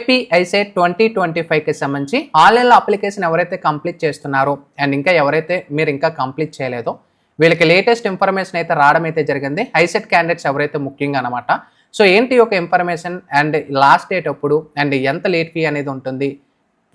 AP ICET 2025కి సంబంధించి ఆన్లైన్లో application ఎవరైతే కంప్లీట్ చేస్తున్నారో అండ్ ఇంకా ఎవరైతే మీరు ఇంకా కంప్లీట్ చేయలేదో వీళ్ళకి లేటెస్ట్ ఇన్ఫర్మేషన్ అయితే రావడం అయితే జరిగింది. ఐసెట్ క్యాండిడేట్స్ ఎవరైతే ముఖ్యంగా అనమాట. సో ఏంటి ఒక ఇన్ఫర్మేషన్ అండ్ లాస్ట్ డేట్ ఎప్పుడు అండ్ ఎంత లేట్ ఫీ అనేది ఉంటుంది,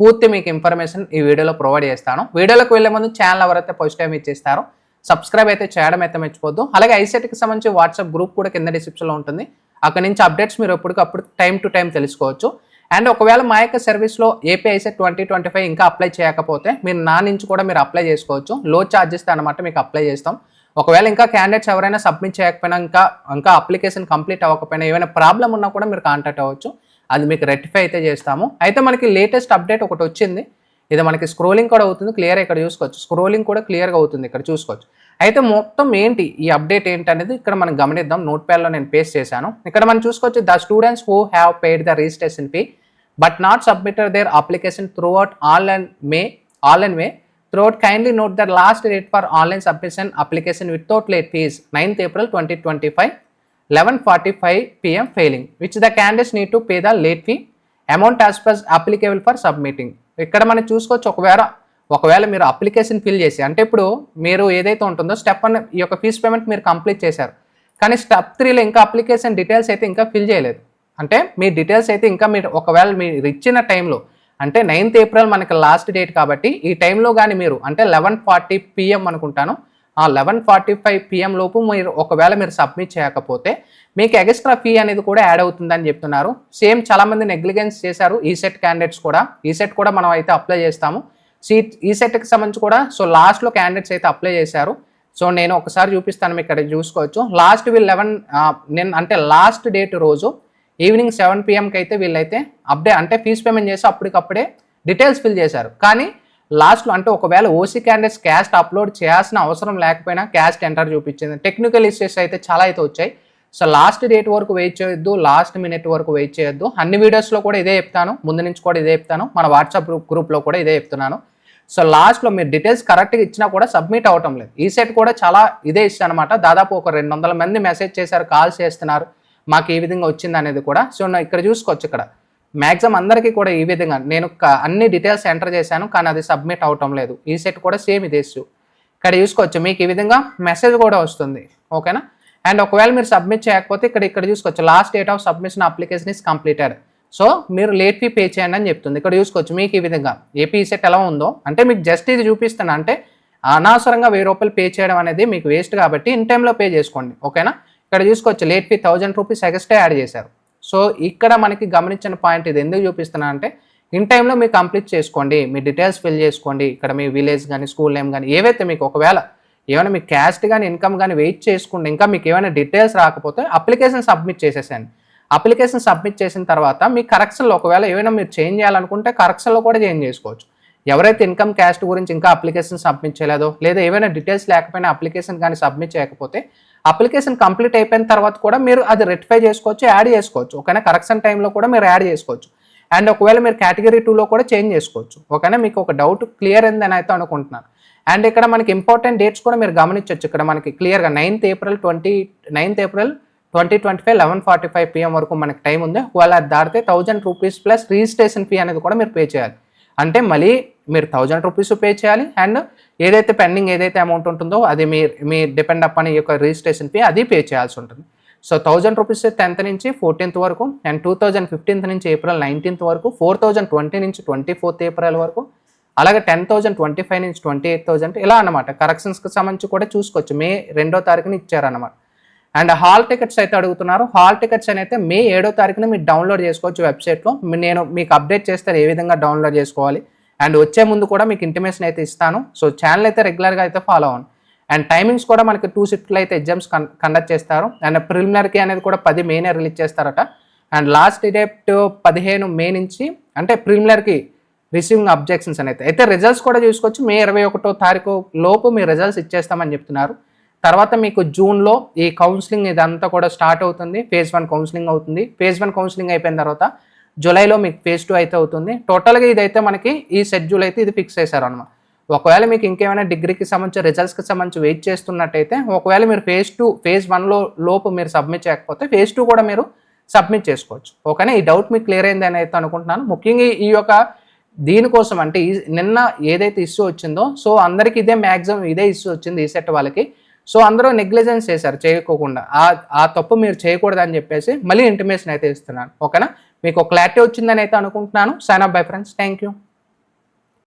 పూర్తి మీకు ఇన్ఫర్మేషన్ ఈ వీడియోలో ప్రొవైడ్ చేస్తాను. వీడియోలోకి వెళ్ళే ముందు ఛానల్ ఎవరైతే ఫస్ట్ టైం ఇచ్చేస్తారో సబ్స్క్రైబ్ అయితే చేయడం అయితే మర్చిపోద్దు. అలాగే ఐసెట్కి సంబంధించి వాట్సాప్ గ్రూప్ కూడా కింద డిస్క్రిప్షన్లో ఉంటుంది. అక్కడ నుంచి అప్డేట్స్ మీరు ఎప్పటికప్పుడు టైం టు టైం తెలుసుకోవచ్చు. అండ్ ఒకవేళ మా యొక్క సర్వీస్లో ఏపీ ఐసెట్ 2025 ఇంకా అప్లై చేయకపోతే మీరు నా నుంచి కూడా మీరు అప్లై చేసుకోవచ్చు. లో ఛార్జెస్ అనమాట మీకు అప్లై చేస్తాం. ఒకవేళ ఇంకా క్యాండిడేట్స్ ఎవరైనా సబ్మిట్ చేయకపోయినా ఇంకా అప్లికేషన్ కంప్లీట్ అవ్వకపోయినా ఏమైనా ప్రాబ్లం ఉన్నా కూడా మీరు కాంటాక్ట్ అవ్వచ్చు. అది మీకు రెక్టిఫై అయితే చేస్తాము. అయితే మనకి లేటెస్ట్ అప్డేట్ ఒకటి వచ్చింది. ఇది మనకి స్క్రోలింగ్ కూడా అవుతుంది, క్లియర్ ఇక్కడ చూసుకోవచ్చు. స్క్రోలింగ్ కూడా క్లియర్గా అవుతుంది, ఇక్కడ చూసుకోవచ్చు. అయితే మొత్తం ఏంటి ఈ అప్డేట్ ఏంటి అనేది ఇక్కడ మనం గమనిద్దాం. నోట్ ప్యాడ్లో నేను పేస్ట్ చేశాను. ఇక్కడ మనం చూసుకోవచ్చు, the students who have paid the registration fee but not submitted their application throughout online way throughout kindly note that last date for online submission application without late fees 9th April 2025 11:45 PM failing which the candidates need to pay the late fee amount as per applicable for submitting. ఇక్కడ మనం చూసుకోవచ్చు, ఒకవేళ మీరు application fill చేసి అంటే ఇప్పుడు మీరు ఏదైతే ఉంటుందో స్టెప్ 1 ఈ యొక్క ఫీజ్ పేమెంట్ మీరు కంప్లీట్ చేశారు, కానీ స్టెప్ 3లో ఇంకా అప్లికేషన్ డీటెయిల్స్ అయితే ఇంకా ఫిల్ చేయలేదు. అంటే మీ డీటెయిల్స్ అయితే ఇంకా మీరు ఒకవేళ మీరు ఇచ్చిన టైంలో అంటే 9th April మనకి లాస్ట్ డేట్ కాబట్టి ఈ టైంలో కానీ మీరు అంటే 11:40 PM అనుకుంటాను, ఆ 11:45 PM లోపు మీరు ఒకవేళ మీరు సబ్మిట్ చేయకపోతే మీకు ఎక్స్ట్రా ఫీ అనేది కూడా యాడ్ అవుతుందని చెప్తున్నారు. సేమ్ చాలామంది నెగ్లిజెన్స్ చేశారు ఈసెట్ క్యాండిడేట్స్ కూడా. ఈసెట్ కూడా మనం అయితే అప్లై చేస్తాము. ఈసెట్కి సంబంధించి కూడా సో లాస్ట్లో క్యాండిడేట్స్ అయితే అప్లై చేశారు. సో నేను ఒకసారి చూపిస్తాను, మీకు ఇక్కడ చూసుకోవచ్చు. లాస్ట్ నేను అంటే లాస్ట్ డేట్ రోజు ఈవినింగ్ 7 PMకి అయితే వీళ్ళైతే అంటే ఫీజ్ పేమెంట్ చేసి అప్పటికప్పుడే డీటెయిల్స్ ఫిల్ చేశారు. కానీ లాస్ట్లో అంటే ఒకవేళ ఓసీ క్యాండిడేట్స్ క్యాస్ట్ అప్లోడ్ చేయాల్సిన అవసరం లేకపోయినా క్యాస్ట్ ఎంటర్ చూపించింది. టెక్నికల్ ఇష్యూస్ అయితే చాలా అయితే వచ్చాయి. సో లాస్ట్ డేట్ వరకు వెయిట్ చేయొద్దు, లాస్ట్ మినిట్ వరకు వెయిట్ చేయొద్దు. అన్ని వీడియోస్లో కూడా ఇదే చెప్తాను, ముందు నుంచి కూడా ఇదే చెప్తాను, మన వాట్సాప్ గ్రూప్లో కూడా ఇదే చెప్తున్నాను. సో లాస్ట్లో మీరు డీటెయిల్స్ కరెక్ట్గా ఇచ్చినా కూడా సబ్మిట్ అవటం లేదు. ఈ సెట్ కూడా చాలా ఇదే ఇష్టం అనమాట. దాదాపు ఒక 200 మంది మెసేజ్ చేశారు, కాల్స్ చేస్తున్నారు, మాకు ఈ విధంగా వచ్చింది అనేది కూడా. సో ఇక్కడ చూసుకోవచ్చు, ఇక్కడ మ్యాక్సిమం అందరికీ కూడా ఈ విధంగా నేను అన్ని డీటెయిల్స్ ఎంటర్ చేశాను, కానీ అది సబ్మిట్ అవటం లేదు. ఈ సెట్ కూడా సేమ్ ఇదే ఇష్యూ. ఇక్కడ చూసుకోవచ్చు, మీకు ఈ విధంగా మెసేజ్ కూడా వస్తుంది, ఓకేనా. అండ్ ఒకవేళ మీరు సబ్మిట్ చేయకపోతే ఇక్కడ చూసుకోవచ్చు, last date of submission application is completed, so మీరు లేట్ ఫీ పే చేయండి అని చెప్తుంది. ఇక్కడ చూసుకోవచ్చు మీకు ఈ విధంగా ఏపీ సెట్ ఎలా ఉందో. అంటే మీకు జస్ట్ ఇది చూపిస్తున్నా, అంటే అనవసరంగా 1000 రూపాయలు పే చేయడం అనేది మీకు వేస్ట్ కాబట్టి ఇన్ టైంలో పే చేసుకోండి, ఓకేనా. ఇక్కడ చూసుకోవచ్చు late fee 1000 rupees extra add చేశారు. సో ఇక్కడ మనకి గమనించిన పాయింట్ ఇది ఎందుకు చూపిస్తున్నా అంటే ఇన్ టైంలో మీరు కంప్లీట్ చేసుకోండి, మీ డీటెయిల్స్ ఫిల్ చేసుకోండి. ఇక్కడ మీ విలేజ్ కానీ స్కూల్ నేమ్ కానీ ఏవైతే మీకు ఒకవేళ ఏమైనా మీ క్యాస్ట్ కానీ ఇన్కమ్ కానీ వెయిట్ చేసుకోండి. ఇంకా మీకు ఏమైనా డీటెయిల్స్ రాకపోతే అప్లికేషన్ సబ్మిట్ చేసేసండి. అప్లికేషన్ సబ్మిట్ చేసిన తర్వాత మీ కరెక్షన్లో ఒకవేళ ఏమైనా మీరు చేంజ్ చేయాలనుకుంటే కరెక్షన్లో కూడా చేంజ్ చేసుకోవచ్చు. ఎవరైతే ఇన్కమ్ క్యాస్ట్ గురించి ఇంకా అప్లికేషన్ సబ్మిట్ చేయలేదో లేదా ఏమైనా డీటెయిల్స్ లేకపోయినా అప్లికేషన్ కానీ సబ్మిట్ చేయకపోతే అప్లికేషన్ కంప్లీట్ అయిపోయిన తర్వాత కూడా మీరు అది రెక్టిఫై చేసుకోవచ్చు, యాడ్ చేసుకోవచ్చు, ఓకేనా. కరెక్షన్ టైంలో కూడా మీరు యాడ్ చేసుకోవచ్చు. అండ్ ఒకవేళ మీరు కేటగిరీ 2లో కూడా చేంజ్ చేసుకోవచ్చు, ఓకేనా. మీకు ఒక డౌట్ క్లియర్ అయిందని అయితే అనుకుంటున్నాను. అండ్ ఇక్కడ మనకి ఇంపార్టెంట్ డేట్స్ కూడా మీరు గమనించవచ్చు. ఇక్కడ మనకి క్లియర్గా 9th April 2025 11:45 PM వరకు మనకి టైం ఉంది. ఒకవేళ అది దాటితే 1000 రూపీస్ ప్లస్ రిజిస్ట్రేషన్ ఫీ అనేది కూడా మీరు పే చేయాలి. అంటే మళ్ళీ మీరు 1000 రూపీస్ పే చేయాలి. అండ్ ఏదైతే పెండింగ్ ఏదైతే అమౌంట్ ఉంటుందో అది మీ డిపెండ్ అప్ అని యొక్క రిజిస్ట్రేషన్ ఫీ అది పే చేయాల్సి ఉంటుంది. సో 1000 రూపీస్ 10th నుంచి 14th వరకు, అండ్ 2015 నుంచి April 19th వరకు, 4020 నుంచి 24th April వరకు, అలాగే 10,025 నుంచి 28,000 ఇలా అనమాట. కరెక్షన్స్కి సంబంధించి కూడా చూసుకోవచ్చు. May 2వ తారీఖున ఇచ్చారన్నమాట. అండ్ హాల్ టికెట్స్ అయితే అడుగుతున్నారు. హాల్ టికెట్స్ అయితే May 7వ తారీఖున మీరు డౌన్లోడ్ చేసుకోవచ్చు వెబ్సైట్లో. నేను మీకు అప్డేట్ చేస్తే ఏ విధంగా డౌన్లోడ్ చేసుకోవాలి అండ్ వచ్చే ముందు కూడా మీకు ఇంటిమేషన్ అయితే ఇస్తాను. సో ఛానల్ అయితే రెగ్యులర్గా అయితే ఫాలో అవ్వండి. అండ్ టైమింగ్స్ కూడా మనకి 2 షిఫ్ట్లు అయితే ఎగ్జామ్స్ కండక్ట్ చేస్తారు. అండ్ ప్రిలిమినరీకి అనేది కూడా 10 May రిలీజ్ చేస్తారట. అండ్ లాస్ట్ డేట్ 15 May నుంచి అంటే ప్రిలిమినరీకి రిసీవింగ్ అబ్జెక్షన్స్ అయితే రిజల్ట్స్ కూడా చూసుకోవచ్చు. May 21వ తారీఖు లోపు మీ రిజల్ట్స్ ఇచ్చేస్తామని చెప్తున్నారు. తర్వాత మీకు జూన్లో ఈ కౌన్సిలింగ్ ఇదంతా కూడా స్టార్ట్ అవుతుంది. phase 1 కౌన్సిలింగ్ అవుతుంది. phase 1 కౌన్సిలింగ్ అయిపోయిన తర్వాత జూలైలో మీకు phase 2 అయితే అవుతుంది. టోటల్గా ఇదైతే మనకి ఈ షెడ్యూల్ అయితే ఇది ఫిక్స్ చేశారు అన్నమాట. ఒకవేళ మీకు ఇంకేమైనా డిగ్రీకి సంబంధించి రిజల్ట్స్కి సంబంధించి వెయిట్ చేస్తున్నట్టయితే ఒకవేళ మీరు phase 1 లోపు మీరు సబ్మిట్ చేయకపోతే phase 2 కూడా మీరు సబ్మిట్ చేసుకోవచ్చు. ఓకేనా, ఈ డౌట్ మీకు క్లియర్ అయిందని అయితే అనుకుంటున్నాను. ముఖ్యంగా ఈ యొక్క దీనికోసం అంటే నిన్న ఏదైతే ఇష్యూ వచ్చిందో, సో అందరికి ఇదే మ్యాక్సిమం ఇదే ఇష్యూ వచ్చింది ఈ సెట్ వాళ్ళకి. సో అందరూ నెగ్లిజెన్స్ చేశారు చేయకోకుండా. ఆ తప్పు మీరు చేయకూడదు అని చెప్పేసి మళ్ళీ ఇంటిమేషన్ అయితే ఇస్తున్నాను. ఓకేనా, మీకు క్లారిటీ వచ్చిందని అయితే అనుకుంటున్నాను. Sign up bye friends, thank you.